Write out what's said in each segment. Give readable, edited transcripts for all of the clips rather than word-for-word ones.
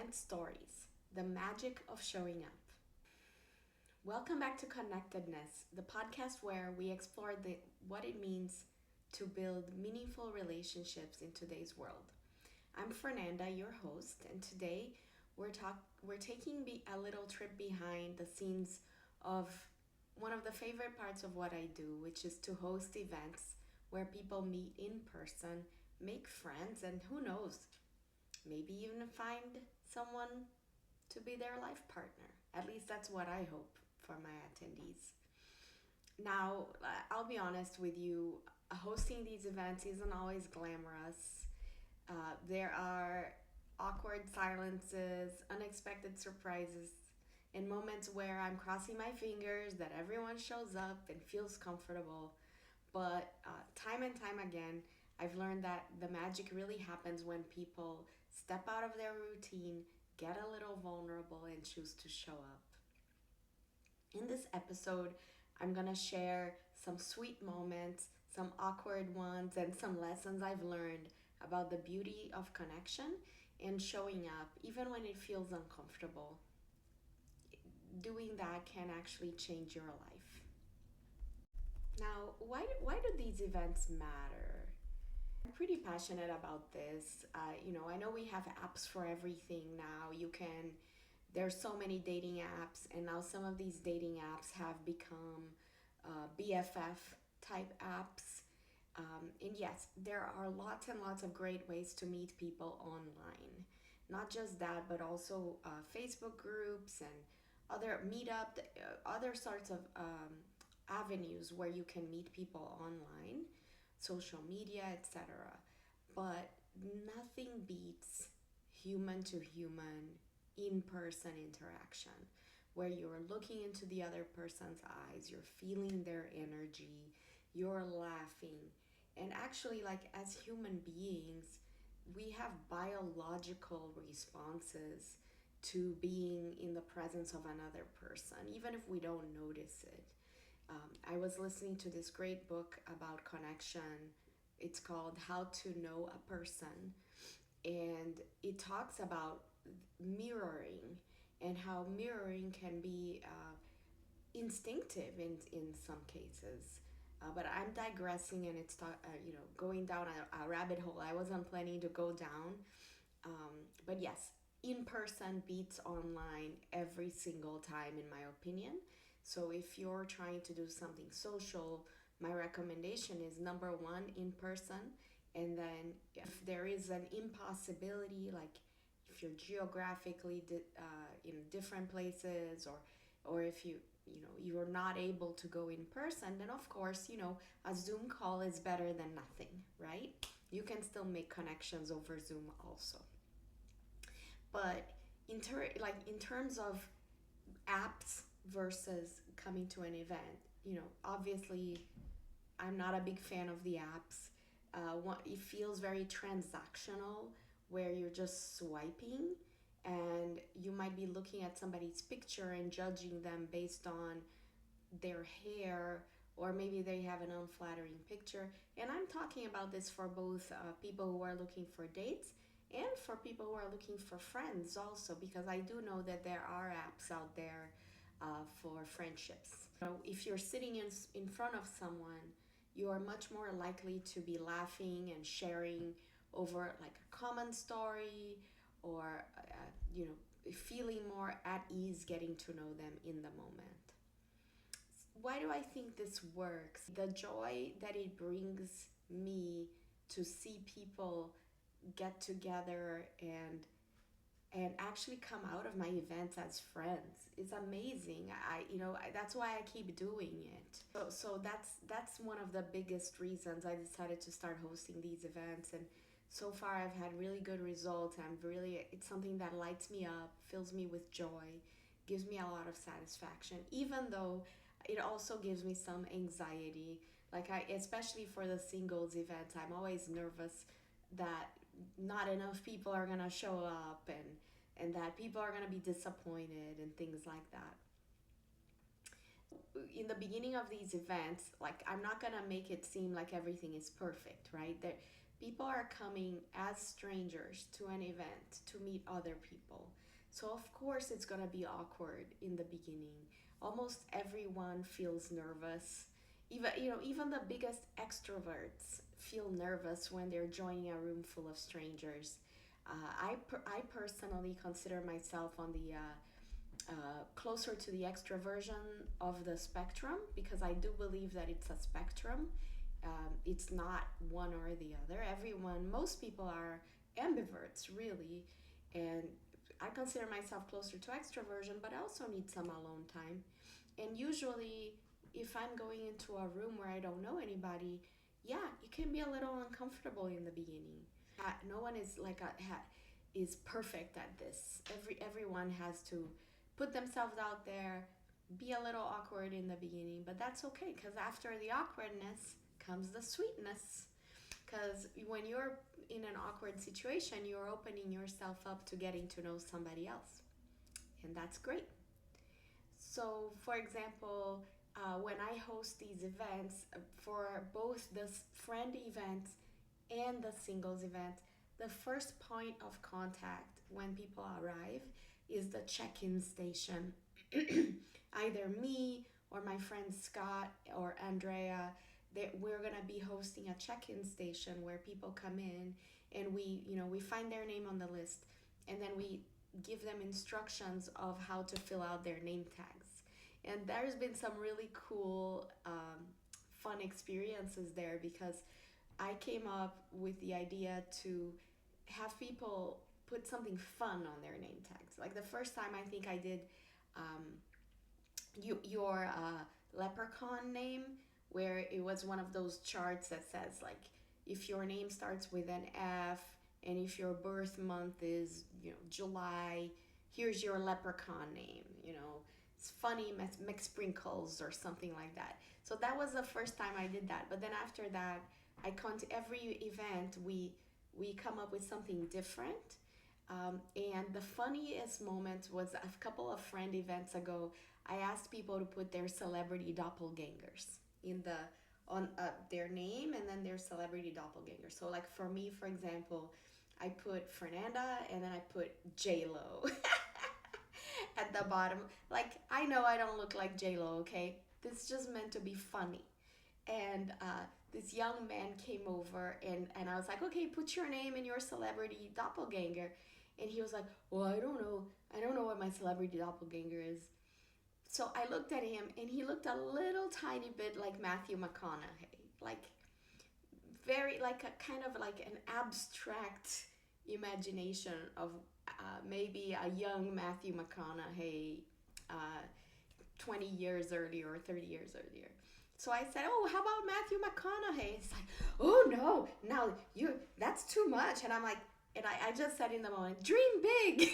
Event Stories, the magic of showing up. Welcome back to Connectedness, the podcast where we explore what it means to build meaningful relationships in today's world. I'm Fernanda, your host, and today we're taking a little trip behind the scenes of one of the favorite parts of what I do, which is to host events where people meet in person, make friends, and who knows, maybe even find someone to be their life partner. At least that's what I hope for my attendees. Now, I'll be honest with you, hosting these events isn't always glamorous. There are awkward silences, unexpected surprises, and moments where I'm crossing my fingers that everyone shows up and feels comfortable. But time and time again, I've learned that the magic really happens when people step out of their routine, get a little vulnerable, and choose to show up. In this episode, I'm gonna share some sweet moments, some awkward ones, and some lessons I've learned about the beauty of connection and showing up even when it feels uncomfortable. Doing that can actually change your life. Now, why do these events matter? I'm pretty passionate about this. I know we have apps for everything now. There's so many dating apps, and now some of these dating apps have become BFF type apps. And yes, there are lots and lots of great ways to meet people online. Not just that, but also Facebook groups and other meetup, other sorts of avenues where you can meet people online, social media, etc. But nothing beats human to human, in person interaction where you're looking into the other person's eyes, you're feeling their energy, you're laughing. And actually, like as human beings, we have biological responses to being in the presence of another person, even if we don't notice it. I was listening to this great book about connection. It's called How to Know a Person. And it talks about mirroring and how mirroring can be instinctive in some cases. But I'm digressing, and it's going down a rabbit hole I wasn't planning to go down. But yes, in person beats online every single time, in my opinion. So if you're trying to do something social, my recommendation is number one, in person. And then if there is an impossibility, like if you're geographically in different places, or if you're not able to go in person, then of course, a Zoom call is better than nothing, right? You can still make connections over Zoom also. But in terms of apps versus coming to an event, obviously I'm not a big fan of the apps. It feels very transactional, where you're just swiping, and you might be looking at somebody's picture and judging them based on their hair, or maybe they have an unflattering picture. And I'm talking about this for both people who are looking for dates and for people who are looking for friends also, because I do know that there are apps out there for friendships. If you're sitting in front of someone, you are much more likely to be laughing and sharing over like a common story, or feeling more at ease getting to know them in the moment. Why do I think this works? The joy that it brings me to see people get together and actually come out of my events as friends is amazing. That's why I keep doing it. So that's one of the biggest reasons I decided to start hosting these events. And so far I've had really good results. It's something that lights me up, fills me with joy, gives me a lot of satisfaction, even though it also gives me some anxiety. Especially for the singles events, I'm always nervous that not enough people are gonna show up, and that people are gonna be disappointed and things like that. In the beginning of these events, like I'm not gonna make it seem like everything is perfect, right? People are coming as strangers to an event to meet other people. So of course it's going to be awkward in the beginning. Almost everyone feels nervous. Even the biggest extroverts feel nervous when they're joining a room full of strangers. I personally consider myself on the closer to the extroversion of the spectrum, because I do believe that it's a spectrum. It's not one or the other. Most people are ambiverts, really, and I consider myself closer to extroversion, but I also need some alone time. And usually, if I'm going into a room where I don't know anybody, yeah, it can be a little uncomfortable in the beginning. No one is perfect at this. Everyone has to put themselves out there, be a little awkward in the beginning, but that's okay, because after the awkwardness comes the sweetness. Because when you're in an awkward situation, you're opening yourself up to getting to know somebody else, and that's great. So, for example, when I host these events for both the friend events and the singles event, the first point of contact when people arrive is the check in station. Either me or my friend Scott or Andrea, we're gonna be hosting a check-in station where people come in, and we find their name on the list, and then we give them instructions of how to fill out their name tags. And there's been some really cool, fun experiences there, because I came up with the idea to have people put something fun on their name tags. Like the first time, I think I did um, your leprechaun name, where it was one of those charts that says, like, if your name starts with an F and if your birth month is July, here's your leprechaun name. It's funny, McSprinkles or something like that. So that was the first time I did that. But then after that, every event we come up with something different. And the funniest moment was a couple of friend events ago. I asked people to put their celebrity doppelgangers in on their name, and then their celebrity doppelganger. So like for me, for example, I put Fernanda, and then I put J-Lo at the bottom. Like, I know I don't look like J-Lo, okay? This is just meant to be funny. And this young man came over, and I was like, okay, put your name and your celebrity doppelganger. And he was like, well, I don't know what my celebrity doppelganger is. So I looked at him, and he looked a little tiny bit like Matthew McConaughey. Like, very, like a kind of like an abstract imagination of maybe a young Matthew McConaughey uh, 20 years earlier or 30 years earlier. So I said, oh, how about Matthew McConaughey? It's like, oh no, now that's too much. And I'm like, and I just said in the moment, dream big.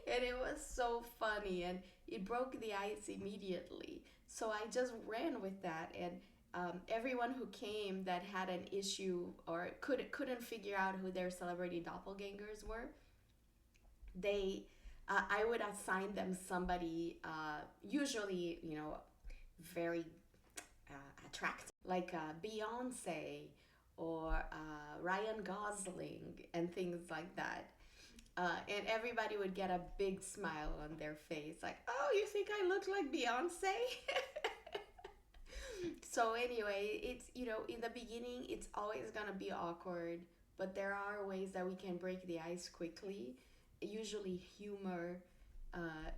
And it was so funny, and it broke the ice immediately. So I just ran with that, and everyone who came that had an issue or couldn't figure out who their celebrity doppelgangers were, they I would assign them somebody, usually very attractive, like Beyonce or Ryan Gosling and things like that. And everybody would get a big smile on their face, like, oh, you think I look like Beyonce? So anyway, it's, in the beginning, it's always gonna be awkward, but there are ways that we can break the ice quickly. Usually humor uh,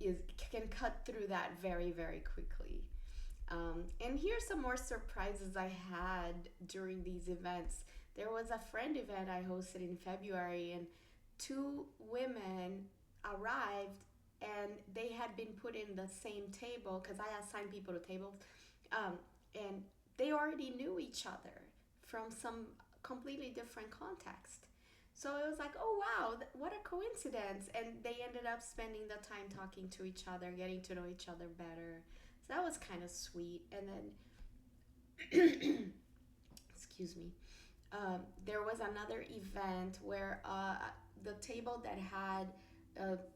is can cut through that very, very quickly. And here's some more surprises I had during these events. There was a friend event I hosted in February, and two women arrived, and they had been put in the same table because I assigned people to tables, and they already knew each other from some completely different context. So it was like, oh wow, what a coincidence. And they ended up spending the time talking to each other, getting to know each other better. So that was kind of sweet. And then, excuse me, there was another event where the table that had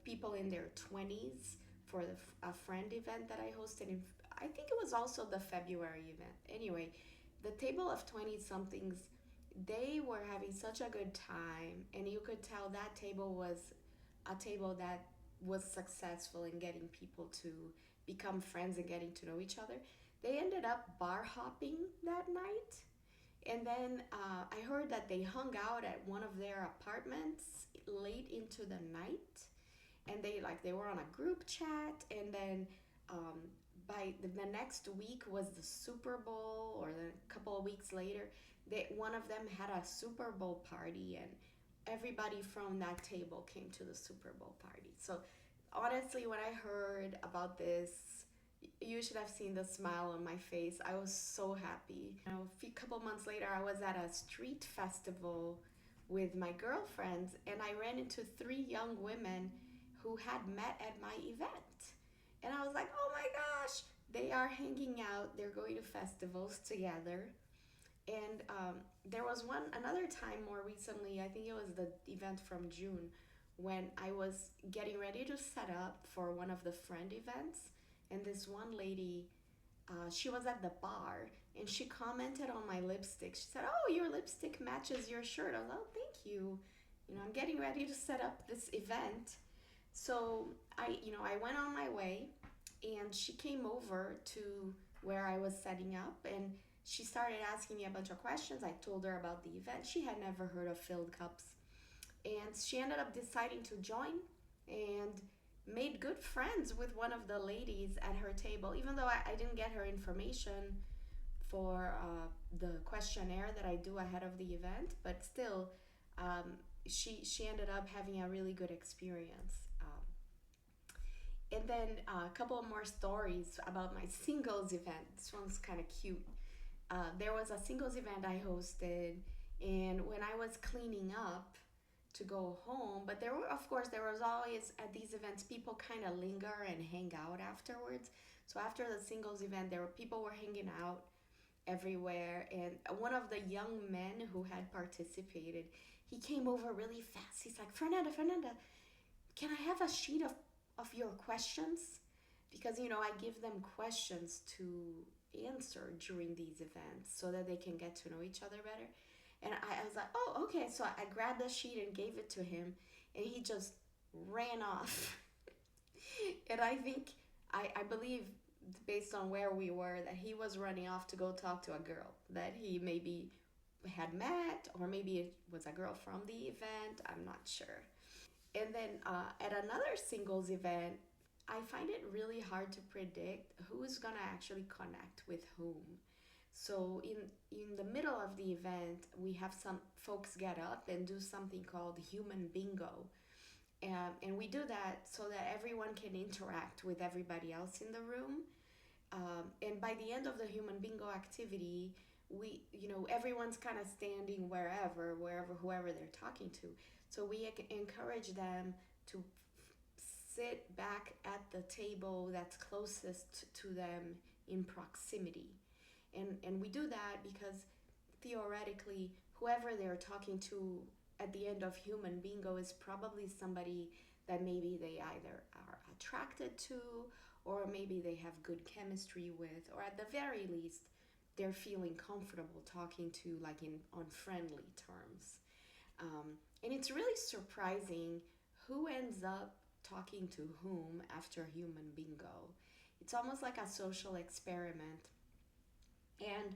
people in their 20s for a friend event that I hosted in, I think it was also the February event. Anyway, the table of 20 somethings, they were having such a good time, and you could tell that table was a table that was successful in getting people to become friends and getting to know each other. They ended up bar hopping that night, and then I heard that they hung out at one of their apartments late into the night, and they were on a group chat, and then um, by the next week was the Super Bowl, or a couple of weeks later, one of them had a Super Bowl party, and everybody from that table came to the Super Bowl party. So honestly, when I heard about this, you should have seen the smile on my face. I was so happy. A few couple months later, I was at a street festival with my girlfriends, and I ran into three young women who had met at my event. And I was like, oh my gosh, they are hanging out, they're going to festivals together. And there was another time more recently, I think it was the event from June, when I was getting ready to set up for one of the friend events. And this one lady, she was at the bar, and she commented on my lipstick. She said, oh, your lipstick matches your shirt. I was like, oh, thank you. I'm getting ready to set up this event. So I went on my way, and she came over to where I was setting up, and she started asking me a bunch of questions. I told her about the event. She had never heard of Filled Cups, and she ended up deciding to join, and made good friends with one of the ladies at her table, even though I didn't get her information for the questionnaire that I do ahead of the event, but still, she ended up having a really good experience. And then a couple more stories about my singles event. This one's kind of cute. There was a singles event I hosted, and when I was cleaning up to go home, but there was always at these events, people kind of linger and hang out afterwards. So after the singles event, people were hanging out everywhere, and one of the young men who had participated, he came over really fast. He's like, Fernanda, can I have a sheet of your questions? Because I give them questions to answer during these events so that they can get to know each other better. And I was like, oh, okay. So I grabbed the sheet and gave it to him, and he just ran off. And I believe, based on where we were, that he was running off to go talk to a girl that he maybe had met, or maybe it was a girl from the event. I'm not sure. And then at another singles event, I find it really hard to predict who's gonna actually connect with whom. So in the middle of the event, we have some folks get up and do something called human bingo. And we do that so that everyone can interact with everybody else in the room. And by the end of the human bingo activity, everyone's kind of standing wherever, whoever they're talking to. So we encourage them to sit back at the table that's closest to them in proximity. And we do that because theoretically, whoever they're talking to at the end of human bingo is probably somebody that maybe they either are attracted to, or maybe they have good chemistry with, or at the very least, they're feeling comfortable talking to, like on friendly terms. And it's really surprising who ends up talking to whom after human bingo. It's almost like a social experiment. And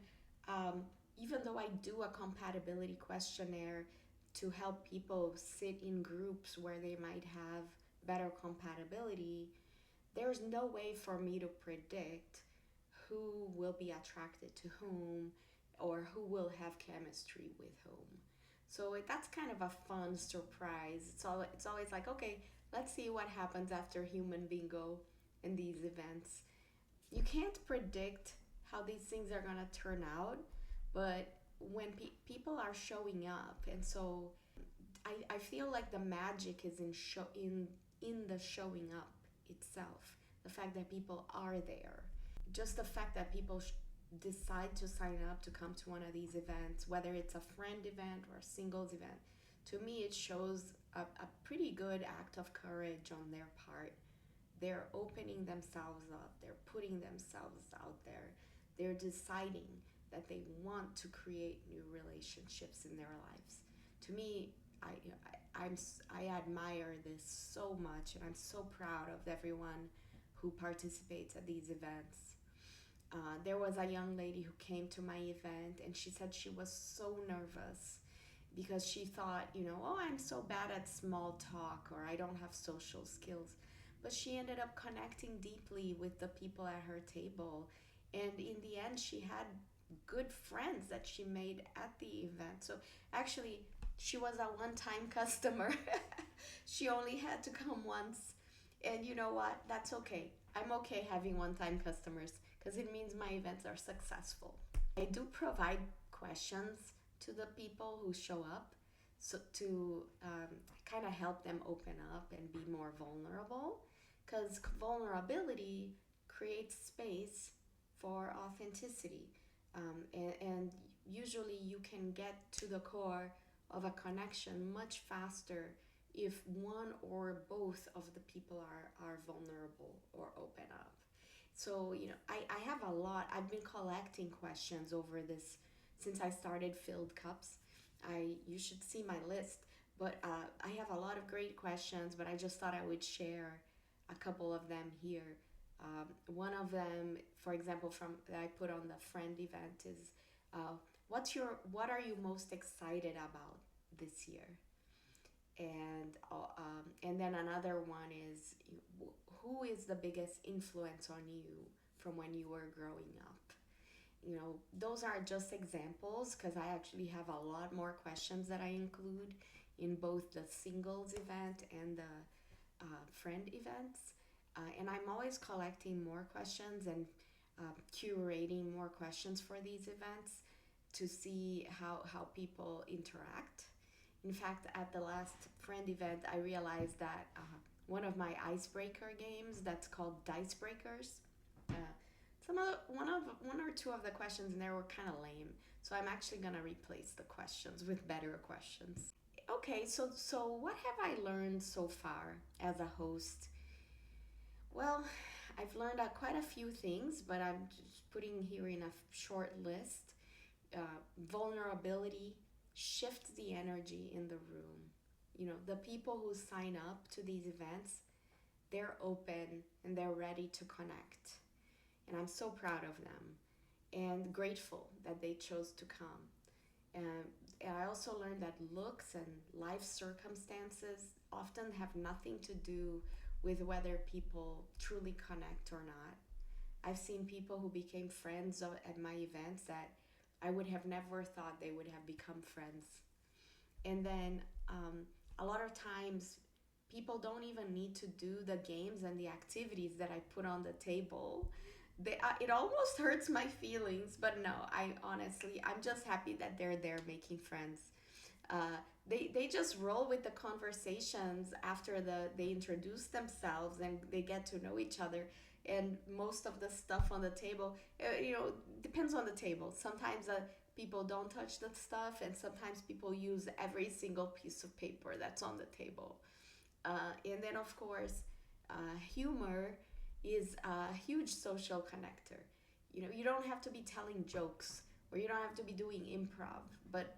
even though I do a compatibility questionnaire to help people sit in groups where they might have better compatibility, there's no way for me to predict who will be attracted to whom, or who will have chemistry with whom. So that's kind of a fun surprise. It's always like, okay, let's see what happens after human bingo in these events. You can't predict how these things are gonna turn out, but when people are showing up, and so I feel like the magic is in the showing up itself. The fact that people are there, just the fact that people decide to sign up to come to one of these events, whether it's a friend event or a singles event, to me it shows a pretty good act of courage on their part. They're opening themselves up, they're putting themselves out there, they're deciding that they want to create new relationships in their lives. To me, I admire this so much, and I'm so proud of everyone who participates at these events. There was a young lady who came to my event, and she said she was so nervous because she thought, oh, I'm so bad at small talk, or I don't have social skills. But she ended up connecting deeply with the people at her table. And in the end, she had good friends that she made at the event. So actually, she was a one time customer. She only had to come once. And you know what? That's okay. I'm okay having one time customers because it means my events are successful. I do provide questions to the people who show up, so to kind of help them open up and be more vulnerable, because vulnerability creates space for authenticity, and usually you can get to the core of a connection much faster if one or both of the people are vulnerable or open up. So, I have a lot. I've been collecting questions over this since I started Filled Cups. You should see my list, but I have a lot of great questions, but I just thought I would share a couple of them here. One of them, for example, from that I put on the friend event is, what are you most excited about this year? And then another one is, who is the biggest influence on you from when you were growing up? Those are just examples because I actually have a lot more questions that I include in both the singles event and the friend events. And I'm always collecting more questions and curating more questions for these events to see how people interact. In fact, at the last friend event, I realized that one of my icebreaker games that's called Dice Breakers. Uh, one or two of the questions in there were kind of lame, so I'm actually gonna replace the questions with better questions. Okay, so what have I learned so far as a host? Well, I've learned quite a few things, but I'm just putting here in a short list. Vulnerability shifts the energy in the room. The people who sign up to these events, they're open and they're ready to connect. And I'm so proud of them and grateful that they chose to come. And I also learned that looks and life circumstances often have nothing to do with whether people truly connect or not. I've seen people who became friends at my events that I would have never thought they would have become friends. And then a lot of times, people don't even need to do the games and the activities that I put on the table. It almost hurts my feelings, but no, I'm just happy that they're there making friends. They just roll with the conversations after they introduce themselves and they get to know each other. And most of the stuff on the table, depends on the table. Sometimes people don't touch the stuff, and sometimes people use every single piece of paper that's on the table. And then, of course, humor is a huge social connector. You don't have to be telling jokes, or you don't have to be doing improv, but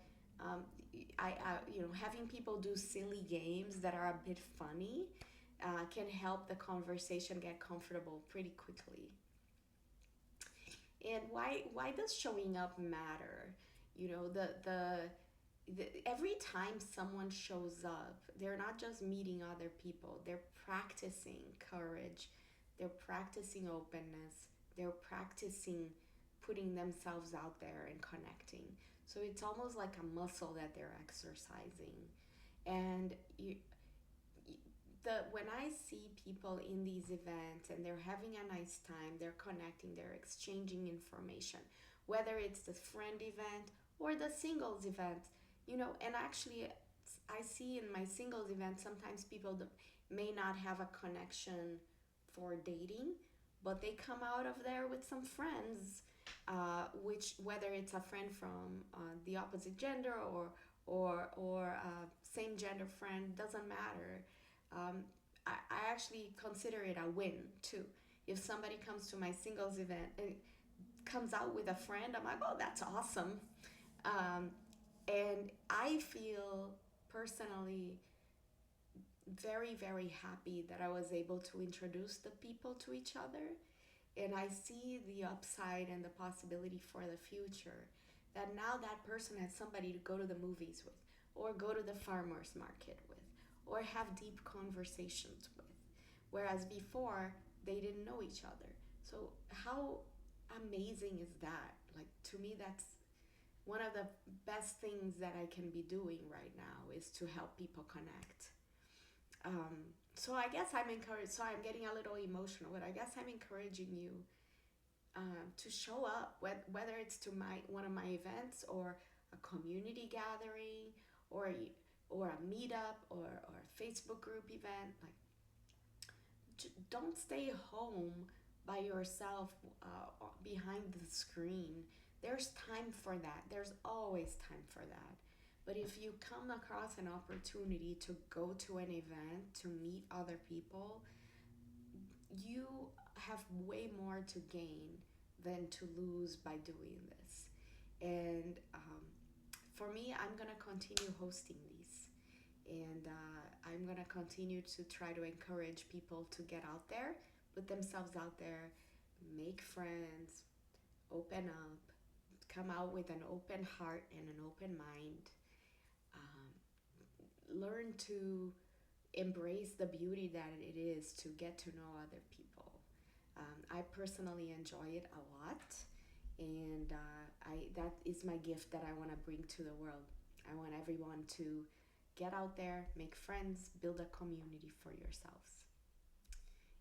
having people do silly games that are a bit funny can help the conversation get comfortable pretty quickly. And why does showing up matter? Every time someone shows up, they're not just meeting other people, they're practicing courage, they're practicing openness, they're practicing putting themselves out there and connecting. So it's almost like a muscle that they're exercising. And when I see people in these events and they're having a nice time, they're connecting, they're exchanging information, whether it's the friend event or the singles event, and actually I see in my singles event sometimes people may not have a connection for dating, but they come out of there with some friends, which whether it's a friend from the opposite gender or same gender friend, doesn't matter. I actually consider it a win too. If somebody comes to my singles event, comes out with a friend, I'm like, oh, that's awesome. Um, and I feel personally very, very happy that I was able to introduce the people to each other. And I see the upside and the possibility for the future, that now that person has somebody to go to the movies with, or go to the farmers market with, or have deep conversations with. Whereas before, they didn't know each other. So, how amazing is that? Like, to me, that's one of the best things that I can be doing right now is to help people connect. So I guess I'm encouraged. So I'm getting a little emotional, but I guess I'm encouraging you to show up, whether it's to my one of my events or a community gathering or a meetup or a Facebook group event. Like, don't stay home by yourself behind the screen. There's time for that. There's always time for that. But if you come across an opportunity to go to an event, to meet other people, you have way more to gain than to lose by doing this. And for me, I'm going to continue hosting these. And I'm going to continue to try to encourage people to get out there, put themselves out there, make friends, open up, come out with an open heart and an open mind, learn to embrace the beauty that it is to get to know other people. I personally enjoy it a lot, and that is my gift that I want to bring to the world. I want everyone to get out there, make friends, build a community for yourselves.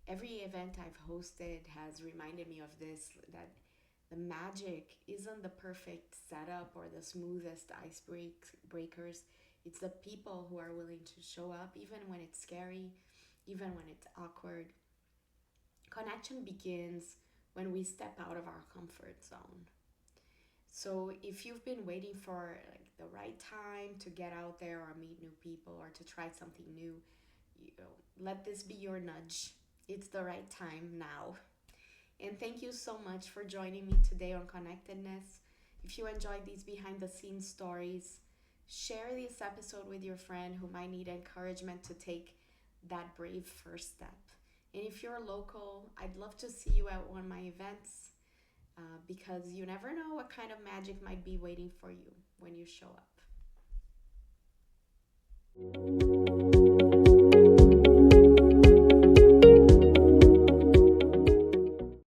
Every event I've hosted has reminded me of this, that the magic isn't the perfect setup or the smoothest breakers. It's the people who are willing to show up even when it's scary, even when it's awkward. Connection begins when we step out of our comfort zone. So if you've been waiting for like the right time to get out there or meet new people or to try something new, you know, let this be your nudge. It's the right time now. And thank you so much for joining me today on Connectedness. If you enjoyed these behind the scenes stories, share this episode with your friend who might need encouragement to take that brave first step. And if you're local, I'd love to see you at one of my events, because you never know what kind of magic might be waiting for you when you show up.